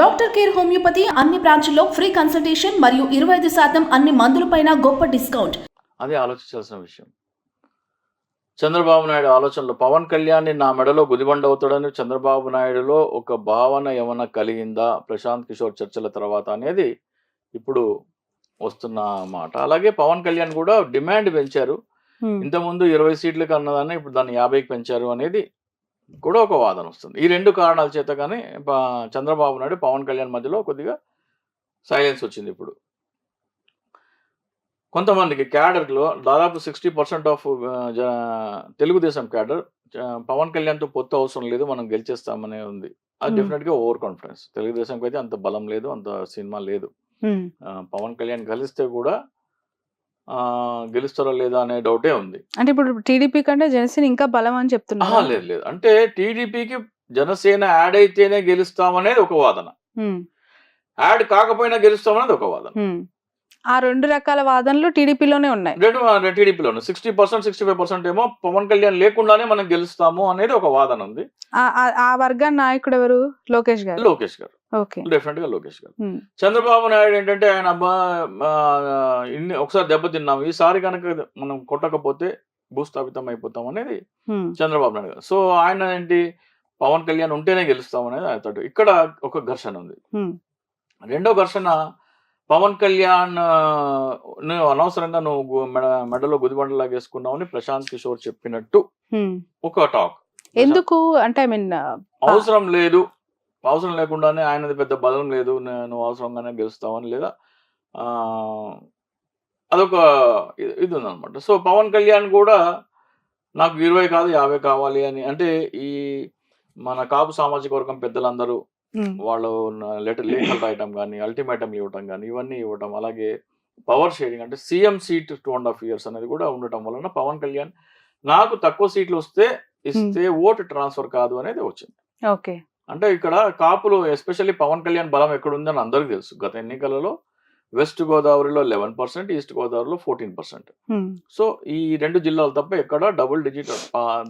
Doctor care homeopathy అన్ని బ్రాంచుల్లో free consultation మరియు 25% అన్ని మందులపైన గొప్ప డిస్కౌంట్. అదే ఆలోచించాల్సిన విషయం. చంద్రబాబు నాయుడు ఆలోచనలో పవన్ కళ్యాణ్ నా మెడలో గుదిబండ అవుతాడని చంద్రబాబు నాయుడులో ఒక భావన ఏమన్నా కలిగిందా ప్రశాంత్ కిషోర్ చర్చల తర్వాత అనేది ఇప్పుడు వస్తున్న మాట. అలాగే పవన్ కళ్యాణ్ కూడా డిమాండ్ పెంచారు. ఇంతకుముందు 20 సీట్లకు అన్నదాన్ని ఇప్పుడు దాన్ని 50కి పెంచారు అనేది కూడా ఒక వాదన వస్తుంది. ఈ రెండు కారణాల చేత కానీ చంద్రబాబు నాయుడు పవన్ కళ్యాణ్ మధ్యలో కొద్దిగా సైలెన్స్ వచ్చింది. ఇప్పుడు కొంతమందికి క్యాడర్లో దాదాపు 60% ఆఫ్ తెలుగుదేశం క్యాడర్ పవన్ కళ్యాణ్తో పొత్తు అవసరం లేదు, మనం గెలిచేస్తామనే ఉంది. అది డెఫినెట్గా ఓవర్ కాన్ఫిడెన్స్. తెలుగుదేశంకి అయితే అంత బలం లేదు, అంత సినిమా లేదు. పవన్ కళ్యాణ్ కలిస్తే కూడా గెలుస్తారా లేదా అనే డౌటే ఉంది. అంటే ఇప్పుడు టీడీపీ కంటే జనసేన ఇంకా బలం అని చెప్తున్నా. లేదు లేదు, అంటే టీడీపీకి జనసేన యాడ్ అయితేనే గెలుస్తామనేది ఒక వాదన, యాడ్ కాకపోయినా గెలుస్తామనేది ఒక వాదన. ఆ రెండు రకాల వాదనలు టీడీపీలోనే ఉన్నాయి. టీడీపీలోనే 60%, 65% ఏమో పవన్ కళ్యాణ్ లేకుండానే మనం గెలుస్తాము అనేది ఒక వాదన ఉంది. ఆ వర్గాన్ని నాయకుడు ఎవరు? లోకేష్ గారు. లోకేష్ గారు డెఫినెట్ గా లోకేష్ గారు. చంద్రబాబు నాయుడు ఏంటంటే ఆయన ఒకసారి దెబ్బతిన్నాము, ఈసారి కనుక మనం కొట్టకపోతే భూస్థాపితం అయిపోతాం అనేది చంద్రబాబు నాయుడు గారు. సో ఆయన ఏంటి, పవన్ కళ్యాణ్ ఉంటేనే గెలుస్తాం అనేది ఆయన. ఇక్కడ ఒక ఘర్షణ ఉంది. రెండో ఘర్షణ, పవన్ కళ్యాణ్ అనవసరంగా నువ్వు మెడలో గుదిబండలాగా వేసుకున్నావు అని ప్రశాంత్ కిషోర్ చెప్పినట్టు ఒక టాక్. ఎందుకు అంటే ఐ మీన్ అవసరం లేదు, అవసరం లేకుండానే ఆయనది పెద్ద బలం లేదు, నువ్వు అవసరంగానే గెలుస్తావని, లేదా అదొక ఇది ఉందన్నమాట. సో పవన్ కళ్యాణ్ కూడా నాకు 20 కాదు 50 కావాలి అని, అంటే ఈ మన కాపు సామాజిక వర్గం పెద్దలందరూ వాళ్ళు లేఖలు రాయటం కానీ, అల్టిమేటం ఇవ్వటం కానీ, ఇవన్నీ ఇవ్వటం, అలాగే పవర్ షేరింగ్ అంటే సీఎం సీట్ 2.5 years అనేది కూడా ఉండటం వలన పవన్ కళ్యాణ్ నాకు తక్కువ సీట్లు ఇస్తే ఓటు ట్రాన్స్ఫర్ కాదు అనేది వచ్చింది. ఓకే, అంటే ఇక్కడ కాపులు ఎస్పెషల్లీ పవన్ కళ్యాణ్ బలం ఎక్కడుందని అందరికీ తెలుసు. గత ఎన్నికలలో వెస్ట్ గోదావరిలో 11%, ఈస్ట్ గోదావరిలో 14%. సో ఈ 2 జిల్లాలు తప్ప ఎక్కడ డబుల్ డిజిట్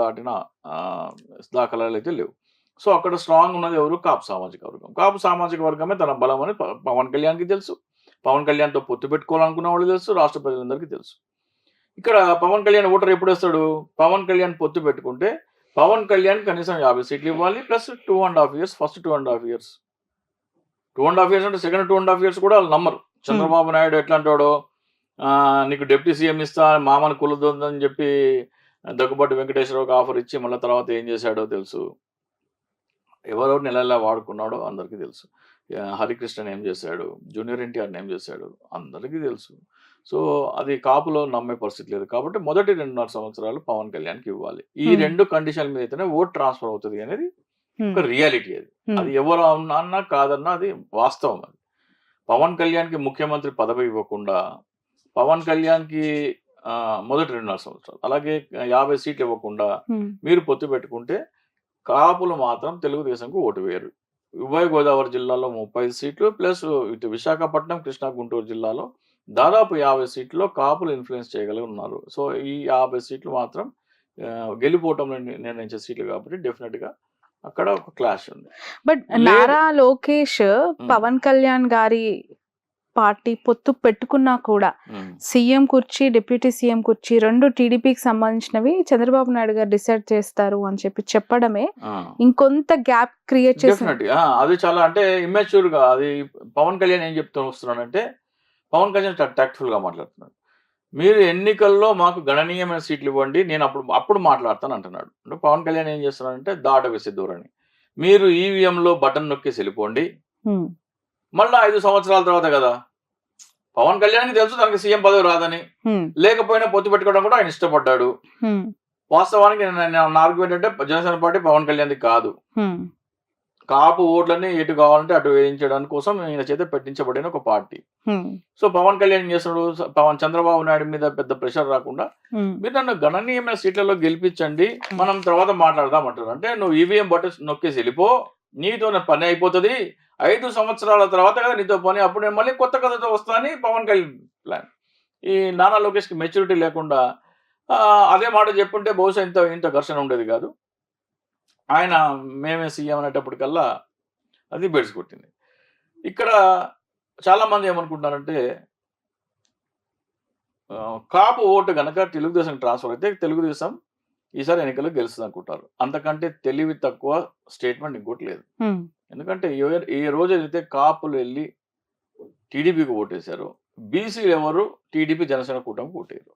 దాటిన దాఖలాలు అయితే లేవు. సో అక్కడ స్ట్రాంగ్ ఉన్నది ఎవరు? కాపు సామాజిక వర్గం. కాపు సామాజిక వర్గమే తన బలం అని పవన్ కళ్యాణ్కి తెలుసు. పవన్ కళ్యాణ్తో పొత్తు పెట్టుకోవాలనుకున్న వాళ్ళు తెలుసు, రాష్ట్ర ప్రజలందరికీ తెలుసు. ఇక్కడ పవన్ కళ్యాణ్ ఓటర్ ఎప్పుడు వేస్తాడు? పవన్ కళ్యాణ్ పొత్తు పెట్టుకుంటే పవన్ కళ్యాణ్ కనీసం 50 సీట్లు ఇవ్వాలి, plus 2.5 years, first 2.5 years. 2.5 years అంటే సెకండ్ 2.5 years కూడా వాళ్ళు నమ్మరు. చంద్రబాబు నాయుడు ఎట్లా అంటాడో, నీకు డిప్యూటీ సీఎం ఇస్తా, మామను కులదొందని చెప్పి దగ్గుబాటి వెంకటేశ్వరరావుకి ఆఫర్ ఇచ్చి మళ్ళీ తర్వాత ఏం చేశాడో తెలుసు. ఎవరో నెలలా వాడుకున్నాడో అందరికీ తెలుసు. హరికృష్ణన్ ఏం చేశాడు, జూనియర్ ఎన్టీఆర్ని ఏం చేశాడు అందరికీ తెలుసు. సో అది కాపులో నమ్మే పరిస్థితి లేదు. కాబట్టి మొదటి 2.5 సంవత్సరాలు పవన్ కళ్యాణ్కి ఇవ్వాలి. ఈ 2 కండిషన్ల మీద అయితేనే ఓట్ ట్రాన్స్ఫర్ అవుతుంది అనేది ఒక రియాలిటీ. అది ఎవరు అన్నా కాదన్నా అది వాస్తవం. అది పవన్ కళ్యాణ్కి ముఖ్యమంత్రి పదవి ఇవ్వకుండా పవన్ కళ్యాణ్కి మొదటి 2.5 సంవత్సరాలు అలాగే 50 సీట్లు ఇవ్వకుండా మీరు పొత్తు పెట్టుకుంటే కాపులు మాత్రం తెలుగుదేశంకు ఓటు వేయరు. ఉభయ గోదావరి జిల్లాలో 30 సీట్లు, ప్లస్ ఇటు విశాఖపట్నం, కృష్ణా, గుంటూరు జిల్లాలో దాదాపు 50 సీట్లో కాపులు ఇన్ఫ్లుయెన్స్ చేయగలిగి ఉన్నారు. సో ఈ 50 సీట్లు మాత్రం గెలిపోవటం నిర్ణయించే సీట్లు కాబట్టి డెఫినెట్గా అక్కడ ఒక క్లాష్ ఉంది. బట్ నారా లోకేష్ పవన్ కళ్యాణ్ గారి పార్టీ పొత్తు పెట్టుకున్నా కూడా సీఎం కుర్చీ, డిప్యూటీ సీఎం కుర్చీ 2 టీడీపీకి సంబంధించినవి చంద్రబాబు నాయుడు గారు డిసైడ్ చేస్తారు అని చెప్పడమే ఇంకొంత గ్యాప్ క్రియేట్ చేసినట్టు. అది చాలా అంటే ఇమ్మెచ్యూర్ గా. అది పవన్ కళ్యాణ్ ఏం చెప్తూ వస్తున్నాడంటే, పవన్ కళ్యాణ్ టాక్ట్ఫుల్ గా మాట్లాడుతున్నాడు. మీరు ఎన్నికల్లో మాకు గణనీయమైన సీట్లు ఇవ్వండి, నేను అప్పుడు మాట్లాడతాను అంటున్నాడు. అంటే పవన్ కళ్యాణ్ ఏం చేస్తున్నాడంటే దాట వేసే ధోరణి. మీరు ఈవీఎంలో బటన్ నొక్కేసి వెళ్ళిపోండి, మళ్ళా 5 సంవత్సరాల తర్వాత కదా. పవన్ కళ్యాణ్కి తెలుసు తనకి సీఎం పదవి రాదని, లేకపోయినా పొత్తు పెట్టుకోవడం కూడా ఆయన ఇష్టపడ్డాడు. వాస్తవానికి నా ఆర్గ్యుమెంట్ అంటే జనసేన పార్టీ పవన్ కళ్యాణ్ది కాదు. కాపు ఓట్లన్నీ ఎటు కావాలంటే అటు వేయించడానికి కోసం ఈయన చేత పెట్టించబడిన ఒక పార్టీ. సో పవన్ కళ్యాణ్ ఏం చేస్తున్నాడు, చంద్రబాబు నాయుడు మీద పెద్ద ప్రెషర్ రాకుండా మీరు నన్ను గణనీయమైన సీట్లలో గెలిపించండి, మనం తర్వాత మాట్లాడదాం అంటారు. అంటే నువ్వు ఈవీఎం బటన్ నొక్కేసి వెళ్ళిపో, నీతో పని అయిపోతుంది, 5 సంవత్సరాల తర్వాత కదా నీతో పని, అప్పుడు నేను మళ్ళీ కొత్త కథతో వస్తానని పవన్ కళ్యాణ్ ప్లాన్. ఈ నారా లోకేష్కి మెచ్యూరిటీ లేకుండా అదే మాట చెప్పుంటే బహుశా ఇంత ఘర్షణ ఉండేది కాదు. ఆయన మేమే సీఎం అనేటప్పటికల్లా అది బెడిసి కొట్టింది. ఇక్కడ చాలా మంది ఏమనుకుంటున్నారంటే కాపు ఓటు గనక తెలుగుదేశం ట్రాన్స్ఫర్ అయితే తెలుగుదేశం ఈసారి ఎన్నికల్లో గెలుస్తుంది అనుకుంటారు. అంతకంటే తెలివి తక్కువ స్టేట్మెంట్ ఇంకోటి లేదు. ఎందుకంటే ఏ రోజు అయితే కాపులు వెళ్ళి టీడీపీకి ఓటేశారో బీసీలు ఎవరు టీడీపీ జనసేన కూటమికి ఓటేరు.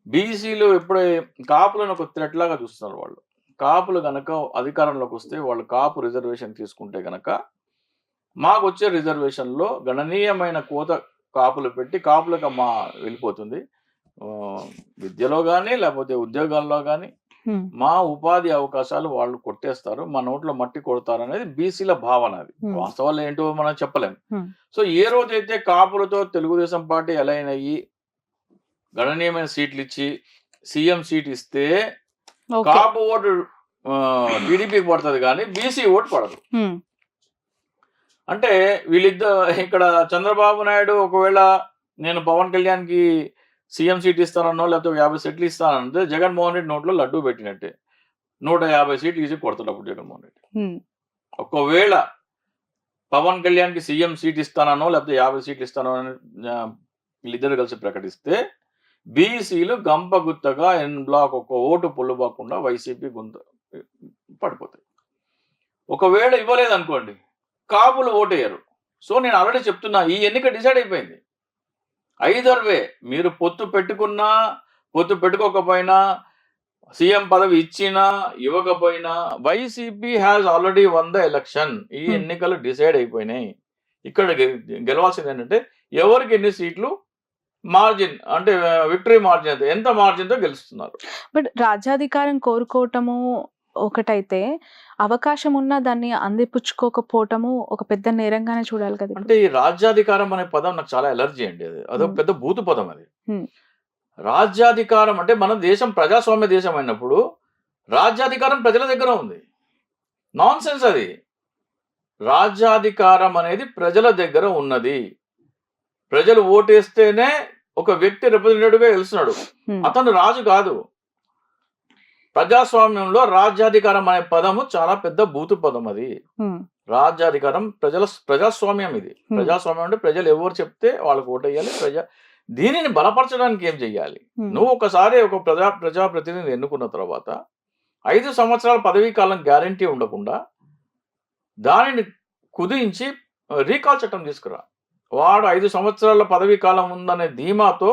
బీసీలు ఎప్పుడే కాపులను ఒక థ్రెట్ లాగా చూస్తున్నారు వాళ్ళు. కాపులు గనక అధికారంలోకి వస్తే వాళ్ళు కాపు రిజర్వేషన్ తీసుకుంటే గనక మాకు వచ్చే రిజర్వేషన్లో గణనీయమైన కోత కాపులు పెట్టి కాపులకు వెళ్ళిపోతుంది. విద్యలో కానీ లేకపోతే ఉద్యోగాల్లో కానీ మా ఉపాధి అవకాశాలు వాళ్ళు కొట్టేస్తారు, మా నోట్లో మట్టి కొడతారు అనేది బీసీల భావన. అది వాస్తవాలు ఏంటో మనం చెప్పలేం. సో ఏ రోజైతే కాపులతో తెలుగుదేశం పార్టీ అలైన్ అయ్యి గణనీయమైన సీట్లు ఇచ్చి సీఎం సీట్ ఇస్తే కాపు ఓటు టీడీపీకి పడుతుంది కానీ బీసీ ఓటు పడదు. అంటే వీళ్ళిద్దరు ఇక్కడ చంద్రబాబు నాయుడు ఒకవేళ నేను పవన్ కళ్యాణ్కి సీఎం సీట్ ఇస్తానన్నో లేకపోతే 50 సీట్లు ఇస్తానంటే జగన్మోహన్ రెడ్డి నోట్లో లడ్డూ పెట్టినట్టే 150 సీట్లు ఈజీ కొడతాడు అప్పుడు జగన్మోహన్ రెడ్డి. ఒకవేళ పవన్ కళ్యాణ్కి సీఎం సీట్ ఇస్తానో లేకపోతే 50 సీట్లు ఇస్తానో అని వీళ్ళిద్దరు కలిసి ప్రకటిస్తే బీసీలు గంపగుత్తగా ఎన్ బ్లాక్ ఒక ఓటు పొల్లుబాకుండా వైసీపీ పడిపోతాయి. ఒకవేళ ఇవ్వలేదు అనుకోండి కాపులు ఓటేయరు. సో నేను ఆల్రెడీ చెప్తున్నా, ఈ ఎన్నిక డిసైడ్ అయిపోయింది. ఐదర్ వే, మీరు పొత్తు పెట్టుకున్నా పొత్తు పెట్టుకోకపోయినా సీఎం పదవి ఇచ్చినా ఇవ్వకపోయినా YCP has already one the election. ఈ ఎన్నికలు డిసైడ్ అయిపోయినాయి. ఇక్కడ గెలవాల్సింది ఏంటంటే ఎవరికి ఎన్ని సీట్లు మార్జిన్ అంటే విక్టరీ మార్జిన్ ఎంత మార్జిన్తో గెలుస్తున్నారు. బట్ రాజ్యాధికారం కోరుకోవటము ఒకటైతే అవకాశం ఉన్నా దాన్ని అందిపుచ్చుకోకపోవటము ఒక పెద్ద నేరంగానే చూడాలి కదా. అంటే ఈ రాజ్యాధికారం అనే పదం నాకు చాలా ఎలర్జీ అండి. అదొక పెద్ద బూతు పదం. అది రాజ్యాధికారం అంటే మన దేశం ప్రజాస్వామ్య దేశం అయినప్పుడు రాజ్యాధికారం ప్రజల దగ్గర ఉంది. నాన్ సెన్స్ అది. రాజ్యాధికారం అనేది ప్రజల దగ్గర ఉన్నది. ప్రజలు ఓటేస్తేనే ఒక వ్యక్తి రిప్రజెంటేటివ్గా గెలుస్తున్నాడు. అతను రాజు కాదు. ప్రజాస్వామ్యంలో రాజ్యాధికారం అనే పదము చాలా పెద్ద బూతు పదం. అది రాజ్యాధికారం ప్రజాస్వామ్యం. ఇది ప్రజాస్వామ్యం అంటే ప్రజలు ఎవరు చెప్తే వాళ్ళకు ఓటేయాలి. దీనిని బలపరచడానికి ఏం చెయ్యాలి? నువ్వు ఒకసారి ఒక ప్రజాప్రతినిధిని ఎన్నుకున్న తర్వాత 5 సంవత్సరాల పదవీ కాలం గ్యారంటీ ఉండకుండా దానిని కుదించి రీకాల్ చట్టం తీసుకురా. వాడు 5 సంవత్సరాల పదవీ కాలం ఉందనే ధీమాతో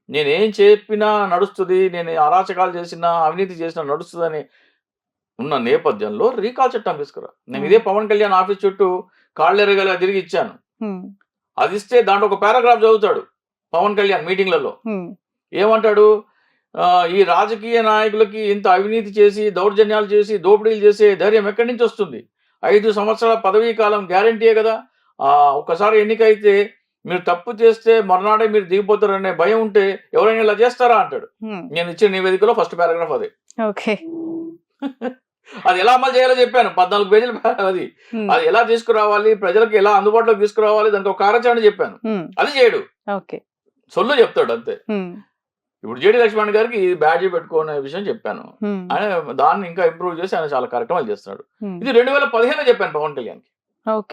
నేనేం చెప్పినా నడుస్తుంది, నేను అరాచకాలు చేసినా అవినీతి చేసినా నడుస్తుందని ఉన్న నేపథ్యంలో రీకాల్ చట్టం తీసుకురా. నేను ఇదే పవన్ కళ్యాణ్ ఆఫీస్ చుట్టూ కాళ్ళెరగలా తిరిగి ఇచ్చాను. అది ఇస్తే దాంట్లో ఒక పారాగ్రాఫ్ చదువుతాడు పవన్ కళ్యాణ్ మీటింగ్లలో. ఏమంటాడు? ఈ రాజకీయ నాయకులకి ఇంత అవినీతి చేసి దౌర్జన్యాలు చేసి దోపిడీలు చేసే ధైర్యం ఎక్కడి నుంచి వస్తుంది? 5 సంవత్సరాల పదవీ కాలం గ్యారంటీయే కదా. ఒక్కసారి ఎన్నికైతే మీరు తప్పు చేస్తే మర్నాడే మీరు దిగిపోతారనే భయం ఉంటే ఎవరైనా ఇలా చేస్తారా అంటాడు. నేను ఇచ్చిన నివేదికలో ఫస్ట్ పారాగ్రాఫ్ అదే. అది ఎలా అమలు చేయాలో చెప్పాను. 14 పేజీలు అది ఎలా తీసుకురావాలి, ప్రజలకు ఎలా అందుబాటులోకి తీసుకురావాలి, దానికి ఒక కార్యాచరణ చెప్పాను. అది చేయడు, సొల్లు చెప్తాడు అంతే. ఇప్పుడు జేడి లక్ష్మణ్ గారికి ఈ బ్యాడ్జీ పెట్టుకునే విషయం చెప్పాను. ఆయన దాన్ని ఇంకా ఇంప్రూవ్ చేసి ఆయన చాలా కార్యక్రమాలు చేస్తున్నాడు. ఇది 2015లో చెప్పాను పవన్ కళ్యాణ్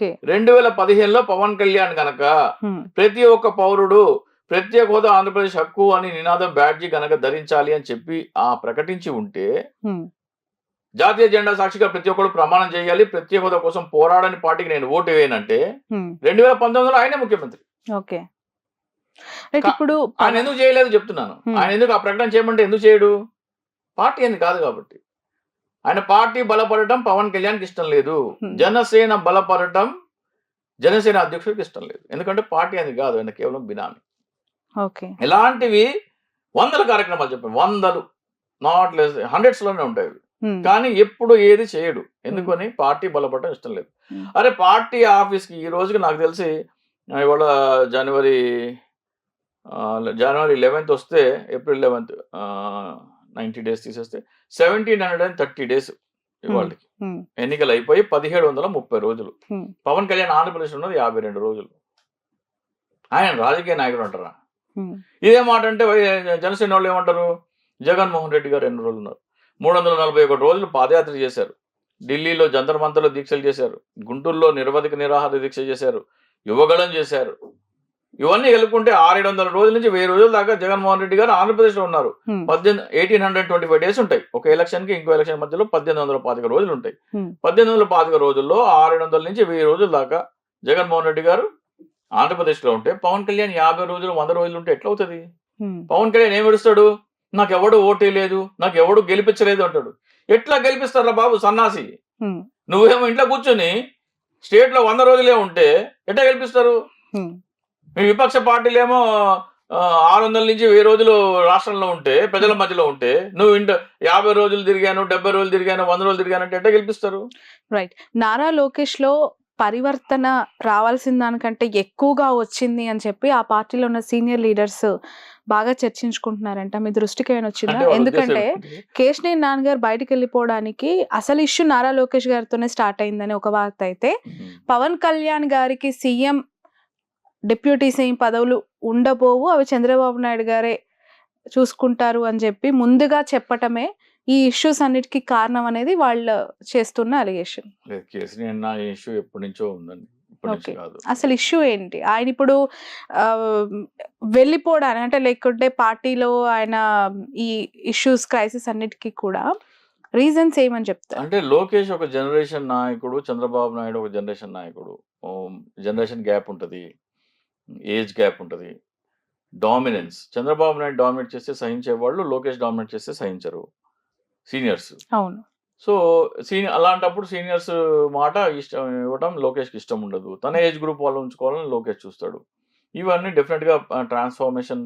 కి. 2015లో పవన్ కళ్యాణ్ గనక ప్రతి ఒక్క పౌరుడు ప్రత్యేక హోదా ఆంధ్రప్రదేశ్ హక్కు అని నినాదం బ్యాడ్జీ గనక ధరించాలి అని చెప్పి ప్రకటించి ఉంటే జాతీయ జెండా సాక్షిగా ప్రతి ఒక్కరు ప్రమాణం చేయాలి, ప్రత్యేక హోదా కోసం పోరాడని పార్టీకి నేను ఓటు వేయనంటే 2019లో ఆయనే ముఖ్యమంత్రి. ఇప్పుడు ఆయన ఎందుకు చేయలేదు చెప్తున్నాను. ఆయన ఎందుకు ఆ ప్రకటన చేయమంటే ఎందుకు చేయడు? పార్టీ అని కాదు కాబట్టి. ఆయన పార్టీ బలపడటం పవన్ కళ్యాణ్కి ఇష్టం లేదు. జనసేన బలపడటం జనసేన అధ్యక్షుడికి ఇష్టం లేదు. ఎందుకంటే పార్టీ అని కాదు, ఆయన కేవలం బినామీ. ఇలాంటివి 100 కార్యక్రమాలు చెప్పాను. 100 నాట్ లెస్ 100స్లోనే ఉంటాయి. కానీ ఎప్పుడు ఏది చేయడు. ఎందుకని? పార్టీ బలపడటం ఇష్టం లేదు. అరే పార్టీ ఆఫీస్కి ఈ రోజుకి నాకు తెలిసి ఇవాళ జనవరి 11th వస్తే ఏప్రిల్ 11th 90 days తీసేస్తే 1730 days ఇవాళకి. ఎన్నికలు అయిపోయి 1730 రోజులు. పవన్ కళ్యాణ్ ఆంధ్రప్రదేశ్ ఉన్నది 52 రోజులు. ఆయన రాజకీయ నాయకుడు అంటారా? ఇదే మాట అంటే జనసేన వాళ్ళు ఏమంటారు? జగన్మోహన్ రెడ్డి గారు ఎన్ని రోజులు ఉన్నారు? 341 రోజులు పాదయాత్ర చేశారు. ఢిల్లీలో జంతర్ మంతర్లో దీక్షలు చేశారు. గుంటూరులో నిరవధిక నిరాహార దీక్ష చేశారు. యువగళం చేశారు. ఇవన్నీ కలుపుకుంటే 600-700 రోజుల నుంచి 1000 రోజుల దాకా జగన్మోహన్ రెడ్డి గారు ఆంధ్రప్రదేశ్లో ఉన్నారు. 1825 డేస్ ఉంటాయి. ఒక ఎలక్షన్ కి ఇంకో ఎలక్షన్ మధ్యలో 1825 రోజులు ఉంటాయి. 1825 రోజుల్లో 600 నుంచి 1000 రోజుల దాకా జగన్మోహన్ రెడ్డి గారు ఆంధ్రప్రదేశ్లో ఉంటే, పవన్ కళ్యాణ్ 50 రోజులు 100 రోజులు ఉంటే ఎట్లా అవుతుంది? పవన్ కళ్యాణ్ ఏం ఏడుస్తాడు? నాకు ఎవడు ఓటే లేదు, నాకు ఎవడు గెలిపించలేదు అంటాడు. ఎట్లా గెలిపిస్తారా బాబు సన్నాసి? నువ్వేమో ఇంట్లో కూర్చొని స్టేట్ లో 100 రోజులే ఉంటే ఎట్లా గెలిపిస్తారు? మీ విపక్ష పార్టీలేమో 600 నుంచి 1000 రోజులు రాష్ట్రంలో ఉంటే, ప్రజల మధ్యలో ఉంటే, నువ్వు 50 రోజులు తిరిగాను, 70 రోజులు తిరిగాను, 100 రోజులు తిరిగాను అంటే ఎట్లా గెలిపిస్తారు? రైట్. నారా లోకేష్ లో పరివర్తన రావాల్సిన దానికంటే ఎక్కువగా వచ్చింది అని చెప్పి ఆ పార్టీలో ఉన్న సీనియర్ లీడర్స్ బాగా చర్చించుకుంటున్నారంట. మీ దృష్టికి ఏమైనా వచ్చిందా? ఎందుకంటే కేశినేని నాన్నగారు బయటకు వెళ్ళిపోవడానికి అసలు ఇష్యూ నారా లోకేష్ గారితోనే స్టార్ట్ అయిందని ఒక వార్త అయితే, పవన్ కళ్యాణ్ గారికి సీఎం డిప్యూటీ సీఎం పదవులు ఉండబోవు, అవి చంద్రబాబు నాయుడు గారే చూసుకుంటారు అని చెప్పి ముందుగా చెప్పటమే ఈ ఇష్యూస్ అన్నిటికీ కారణం అనేది వాళ్ళు చేస్తున్న అలిగేషన్. కేసీఆర్ ఇష్యూ ఎప్పటి నుంచో ఉందండి. అసలు ఇష్యూ ఏంటి? ఆయన ఇప్పుడు వెళ్ళిపోవడానికి అంటే లేకుంటే పార్టీలో ఆయన ఈ ఇష్యూస్ క్రైసిస్ అన్నిటికీ కూడా రీజన్స్ ఏమని చెప్తారు? అంటే లోకేష్ ఒక జనరేషన్ నాయకుడు, చంద్రబాబు నాయుడు ఒక జనరేషన్ నాయకుడు. జనరేషన్ గ్యాప్ ఉంటుంది, ఏజ్ గ్యాప్ ఉంటుంది, డామినెన్స్. చంద్రబాబు నాయుడు డామినేట్ చేస్తే సహించేవాళ్ళు, లోకేష్ డామినేట్ చేస్తే సహించరు సీనియర్స్. అవును. సో అలాంటప్పుడు సీనియర్స్ మాట ఇష్టం ఇవ్వడం లోకేష్కి ఇష్టం ఉండదు. తన ఏజ్ గ్రూప్ వాళ్ళు ఉంచుకోవాలని లోకేష్ చూస్తాడు. ఇవన్నీ డెఫినెట్గా ట్రాన్స్ఫర్మేషన్